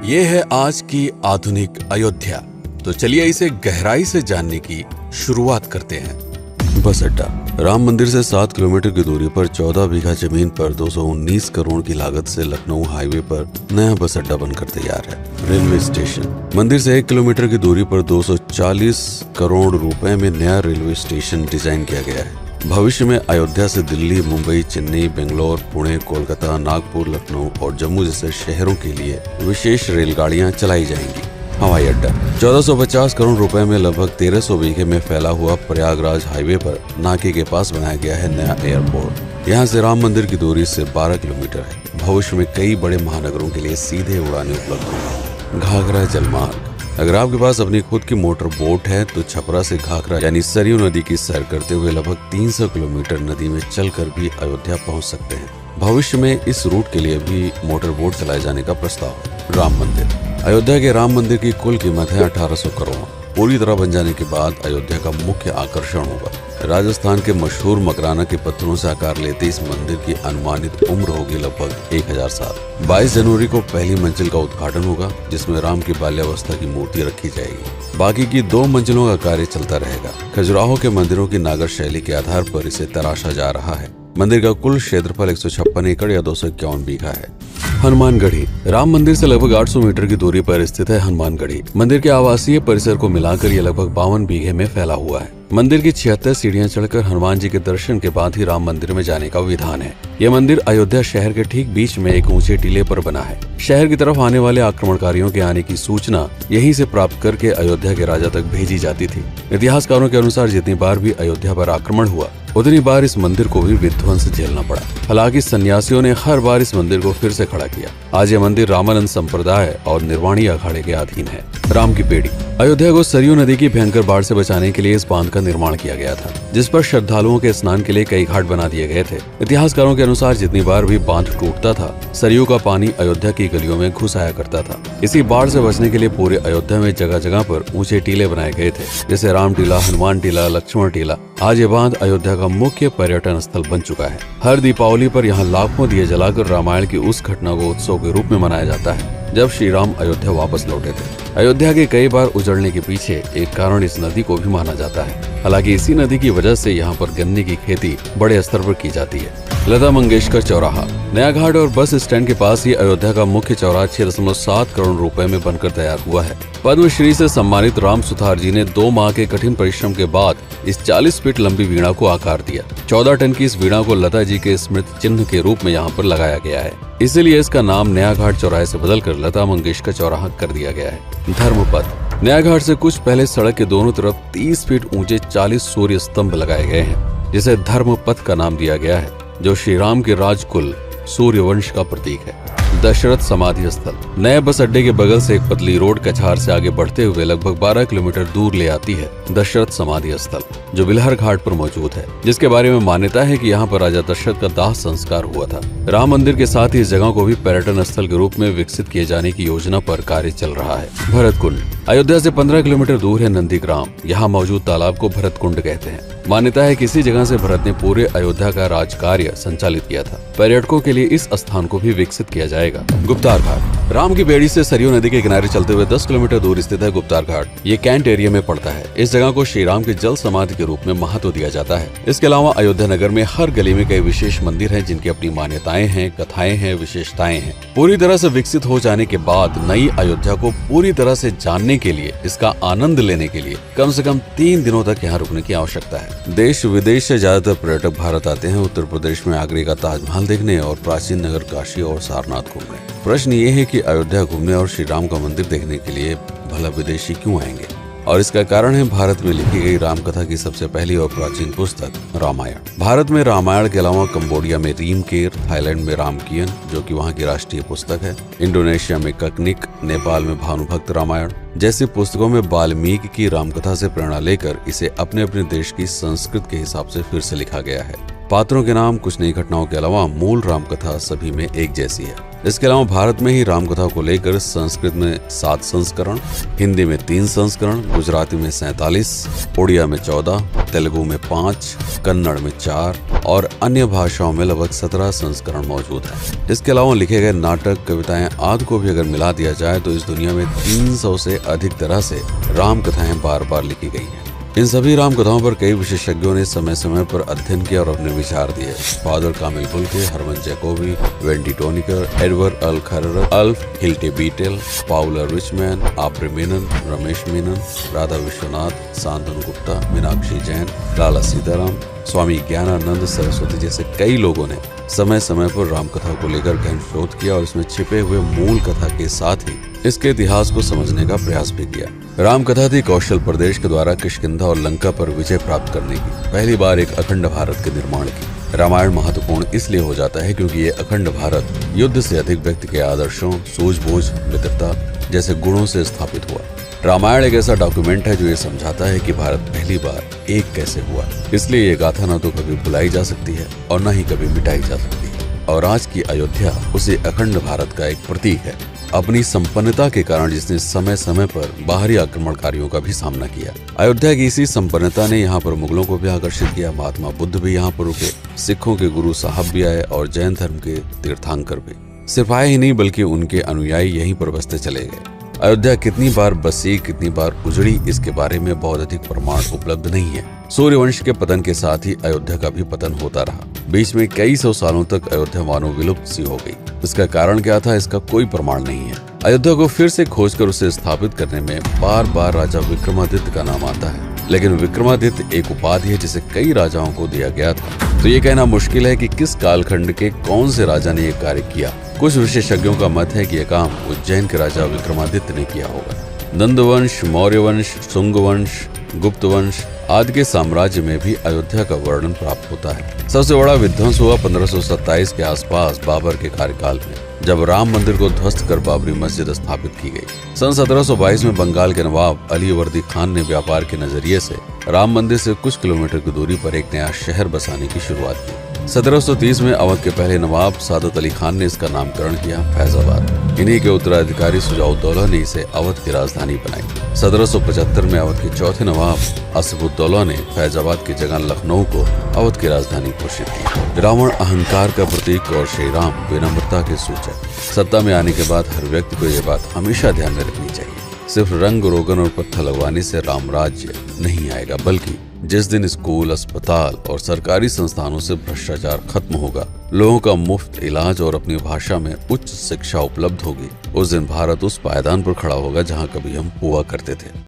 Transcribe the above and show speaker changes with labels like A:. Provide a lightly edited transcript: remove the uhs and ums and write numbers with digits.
A: ये है आज की आधुनिक अयोध्या। तो चलिए इसे गहराई से जानने की शुरुआत करते हैं। बस अड्डा। राम मंदिर से 7 किलोमीटर की दूरी पर 14 बीघा जमीन पर 219 करोड़ की लागत से लखनऊ हाईवे पर नया बस अड्डा बनकर तैयार है। Railway station. मंदिर से 1 किलोमीटर की दूरी पर 240 करोड़ रुपए में नया रेलवे स्टेशन डिजाइन किया गया है। भविष्य में अयोध्या से दिल्ली, मुंबई, चेन्नई, बेंगलोर, पुणे, कोलकाता, नागपुर, लखनऊ और जम्मू जैसे शहरों के लिए विशेष रेलगाड़ियां चलाई जाएंगी। हवाई अड्डा। 1450 करोड़ रुपए में लगभग 1300 बीघे में फैला हुआ प्रयागराज हाईवे पर नाके के पास बनाया गया है नया एयरपोर्ट। यहाँ से राम मंदिर की दूरी सिर्फ 12 किलोमीटर है। भविष्य में कई बड़े महानगरों के लिए सीधे उड़ानें उपलब्ध होंगी। घाघरा जलमार्ग। अगर आपके पास अपनी खुद की मोटर बोट है तो छपरा से घाघरा यानी सरयू नदी की सैर करते हुए लगभग 300 किलोमीटर नदी में चलकर भी अयोध्या पहुंच सकते हैं। भविष्य में इस रूट के लिए भी मोटर बोट चलाए जाने का प्रस्ताव है। राम मंदिर। अयोध्या के राम मंदिर की कुल कीमत है 1800 करोड़। पूरी तरह बन जाने के बाद अयोध्या का मुख्य आकर्षण होगा। राजस्थान के मशहूर मकराना के पत्थरों से आकार लेते इस मंदिर की अनुमानित उम्र होगी लगभग 1000 साल। 22 जनवरी को पहली मंजिल का उद्घाटन होगा, जिसमें राम की बाल्यावस्था की मूर्ति रखी जाएगी। बाकी की 2 मंजिलों का कार्य चलता रहेगा। खजुराहो के मंदिरों की नागर शैली के आधार पर इसे तराशा जा रहा है। मंदिर का कुल क्षेत्रफल 156 एकड़ या 251 बीघा है। हनुमानगढ़ी। राम मंदिर से लगभग 800 मीटर की दूरी पर स्थित है हनुमानगढ़ी। मंदिर के आवासीय परिसर को मिलाकर यह लगभग 52 बीघे में फैला हुआ है। मंदिर की 76 सीढ़ियां चढ़कर हनुमान जी के दर्शन के बाद ही राम मंदिर में जाने का विधान है। यह मंदिर अयोध्या शहर के ठीक बीच में एक ऊंचे टीले पर बना है। शहर की तरफ आने वाले आक्रमणकारियों के आने की सूचना यहीं से प्राप्त करके अयोध्या के राजा तक भेजी जाती थी। इतिहासकारों के अनुसार जितनी बार भी अयोध्या पर आक्रमण हुआ उतनी बार इस मंदिर को भी विध्वंस झेलना पड़ा। हालांकि सन्यासियों ने हर बार इस मंदिर को फिर से खड़ा किया। आज यह मंदिर रामानंद संप्रदाय और निर्वाणी अखाड़े के अधीन है। राम की बेड़ी। अयोध्या को सरयू नदी की भयंकर बाढ़ से बचाने के लिए इस बांध का निर्माण किया गया था, जिस पर श्रद्धालुओं के स्नान के लिए कई घाट बना दिए गए थे। इतिहासकारों के अनुसार जितनी बार भी बांध टूटता था, सरयू का पानी अयोध्या की गलियों में घुस आया करता था। इसी बाढ़ से बचने के लिए पूरे अयोध्या में जगह जगह पर ऊंचे टीले बनाए गए थे, जैसे राम टीला, हनुमान टीला, लक्ष्मण टीला। आज ये बांध अयोध्या का मुख्य पर्यटन स्थल बन चुका है। हर दीपावली पर यहाँ लाखों दिए जलाकर रामायण की उस घटना को उत्सव के रूप में मनाया जाता है जब श्री राम अयोध्या वापस लौटे थे। अयोध्या के कई बार उजड़ने के पीछे एक कारण इस नदी को भी माना जाता है। हालांकि इसी नदी की वजह से यहाँ पर गन्ने की खेती बड़े स्तर पर की जाती है। लता मंगेशकर चौराहा। नया घाट और बस स्टैंड के पास ही अयोध्या का मुख्य चौराहा 6.7 करोड़ रुपए में बनकर तैयार हुआ है। पद्मश्री से सम्मानित राम सुथार जी ने 2 माह के कठिन परिश्रम के बाद इस 40 फीट लंबी वीणा को आकार दिया। 14 टन की इस वीणा को लता जी के स्मृति चिन्ह के रूप में यहाँ पर लगाया गया है। इसीलिए इसका नाम नया घाट चौराहे से बदलकर लता मंगेशकर चौराहा कर दिया गया है। धर्मपथ। नया घाट से कुछ पहले सड़क के दोनों तरफ 30 फीट ऊंचे 40 सूर्य स्तंभ लगाए गए हैं, जिसे धर्मपथ का नाम दिया गया है, जो श्री राम के राजकुल सूर्यवंश का प्रतीक है। दशरथ समाधि स्थल। नए बस अड्डे के बगल से एक पतली रोड कछार से आगे बढ़ते हुए लगभग 12 किलोमीटर दूर ले आती है दशरथ समाधि स्थल, जो बिलहर घाट पर मौजूद है, जिसके बारे में मान्यता है कि यहाँ पर राजा दशरथ का दाह संस्कार हुआ था। राम मंदिर के साथ ही इस जगह को भी पर्यटन स्थल के रूप में विकसित किए जाने की योजना पर कार्य चल रहा है। भरत कुंड। अयोध्या से 15 किलोमीटर दूर है नंदीग्राम। यहाँ मौजूद तालाब को भरत कुंड कहते हैं। मान्यता है कि इसी जगह से भरत ने पूरे अयोध्या का राज कार्य संचालित किया था। पर्यटकों के लिए इस स्थान को भी विकसित किया जाएगा। गुप्तार घाट। राम की बेड़ी से सरयू नदी के किनारे चलते हुए 10 किलोमीटर दूर स्थित है गुप्तार घाट। ये कैंट एरिया में पड़ता है। इस जगह को श्री राम के जल समाधि के रूप में महत्व दिया जाता है। इसके अलावा अयोध्या नगर में हर गली में कई विशेष मंदिर हैं, जिनकी अपनी मान्यताएं हैं, कथाएं हैं, विशेषताएं हैं। पूरी तरह से विकसित हो जाने के बाद नई अयोध्या को पूरी तरह से जानने के लिए, इसका आनंद लेने के लिए कम से कम 3 दिनों तक यहाँ रुकने की आवश्यकता है। देश विदेश से ज्यादातर पर्यटक भारत आते हैं उत्तर प्रदेश में आगरे का ताजमहल देखने और प्राचीन नगर काशी और सारनाथ घूमने। प्रश्न ये है कि अयोध्या घूमने और श्री राम का मंदिर देखने के लिए भला विदेशी क्यों आएंगे? और इसका कारण है भारत में लिखी गई राम कथा की सबसे पहली और प्राचीन पुस्तक रामायण। भारत में रामायण के अलावा कंबोडिया में रीमकेर, थाईलैंड में रामकियन, जो कि वहाँ की राष्ट्रीय पुस्तक है, इंडोनेशिया में ककनिक, नेपाल में भानुभक्त रामायण जैसी पुस्तकों में वाल्मीकि की रामकथा से प्रेरणा लेकर इसे अपने अपने देश की संस्कृत के हिसाब से फिर से लिखा गया है। पात्रों के नाम, कुछ नई घटनाओं के अलावा मूल रामकथा सभी में एक जैसी है। इसके अलावा भारत में ही रामकथा को लेकर संस्कृत में 7 संस्करण, हिंदी में 3 संस्करण, गुजराती में 47, उड़िया में 14, तेलुगु में 5, कन्नड़ में 4 और अन्य भाषाओं में लगभग 17 संस्करण मौजूद है। इसके अलावा लिखे गए नाटक, कविताएं आदि को भी अगर मिला दिया जाए तो इस दुनिया में 300 से अधिक तरह से रामकथाएं बार बार लिखी गई हैं। इन सभी राम कथाओं पर कई विशेषज्ञों ने समय समय पर अध्ययन किया और अपने विचार दिए। Father Camille Bulcke, Hermann Jacobi, Wendy Doniger, Edward अल खरर, Alf Hiltebeitel, Paula Richman, Aubrey Menon, Ramesh Menon, Radha Vishwanath, Shantanu Gupta, Meenakshi Jain, Lala Sitaram, Swami Gyanananda Saraswati जैसे कई लोगों ने समय समय पर रामकथा को लेकर गहन शोध किया और इसमें छिपे हुए मूल कथा के साथ ही इसके इतिहास को समझने का प्रयास भी किया। रामकथा थी कौशल प्रदेश के द्वारा किष्किंधा और लंका पर विजय प्राप्त करने की पहली बार एक अखंड भारत के निर्माण की। रामायण महत्वपूर्ण इसलिए हो जाता है क्योंकि ये अखंड भारत युद्ध से अधिक व्यक्ति के आदर्शों, सूझबूझ, मित्रता जैसे गुणों से स्थापित हुआ। रामायण एक ऐसा डॉक्यूमेंट है जो ये समझाता है कि भारत पहली बार एक कैसे हुआ। इसलिए ये गाथा न तो कभी भुलाई जा सकती है और न ही कभी मिटाई जा सकती है। और आज की अयोध्या उसी अखंड भारत का एक प्रतीक है, अपनी संपन्नता के कारण जिसने समय समय पर बाहरी आक्रमणकारियों का भी सामना किया। अयोध्या की इसी संपन्नता ने यहाँ पर मुगलों को भी आकर्षित किया। महात्मा बुद्ध भी यहाँ पर रुके, सिखों के गुरु साहब भी आए और जैन धर्म के तीर्थंकर भी। सिर्फ आए ही नहीं बल्कि उनके अनुयायी यहीं पर बसते चले गए। अयोध्या कितनी बार बसी, कितनी बार उजड़ी, इसके बारे में बहुत अधिक प्रमाण उपलब्ध नहीं है। सूर्यवंश के पतन के साथ ही अयोध्या का भी पतन होता रहा। बीच में कई सौ सालों तक अयोध्या मानो विलुप्त सी हो गई। इसका कारण क्या था, इसका कोई प्रमाण नहीं है। अयोध्या को फिर से खोजकर उसे स्थापित करने में बार बार राजा विक्रमादित्य का नाम आता है, लेकिन विक्रमादित्य एक उपाधि है जिसे कई राजाओं को दिया गया था। तो ये कहना मुश्किल है कि किस कालखंड के कौन से राजा ने यह कार्य किया। कुछ विशेषज्ञों का मत है कि यह काम उज्जैन के राजा विक्रमादित्य ने किया होगा। नंद वंश, मौर्य वंश, शुंग वंश, गुप्त वंश आदि के साम्राज्य में भी अयोध्या का वर्णन प्राप्त होता है। सबसे बड़ा विध्वंस हुआ 1527 के आसपास बाबर के कार्यकाल में, जब राम मंदिर को ध्वस्त कर बाबरी मस्जिद स्थापित की गई। सन 1722 में बंगाल के नवाब अली वर्दी खान ने व्यापार के नजरिए से राम मंदिर से कुछ किलोमीटर की दूरी पर एक नया शहर बसाने की शुरुआत की। 1730 में अवध के पहले नवाब सादत अली खान ने इसका नामकरण किया फैजाबाद। इन्हीं के उत्तराधिकारी सुजाउद्दौला ने इसे अवध की राजधानी बनाई। 1775 में अवध के चौथे नवाब असफुद्दौला ने फैजाबाद की जगह लखनऊ को अवध की राजधानी घोषित की। रावण अहंकार का प्रतीक और श्री राम विनम्रता के सूचक। सत्ता में आने के बाद हर व्यक्ति को यह बात हमेशा ध्यान में रखनी चाहिए, सिर्फ रंग रोगन और पत्थर लगवाने से राम राज्य नहीं आएगा, बल्कि जिस दिन स्कूल, अस्पताल और सरकारी संस्थानों से भ्रष्टाचार खत्म होगा, लोगों का मुफ्त इलाज और अपनी भाषा में उच्च शिक्षा उपलब्ध होगी, उस दिन भारत उस पायदान पर खड़ा होगा जहां कभी हम हुआ करते थे।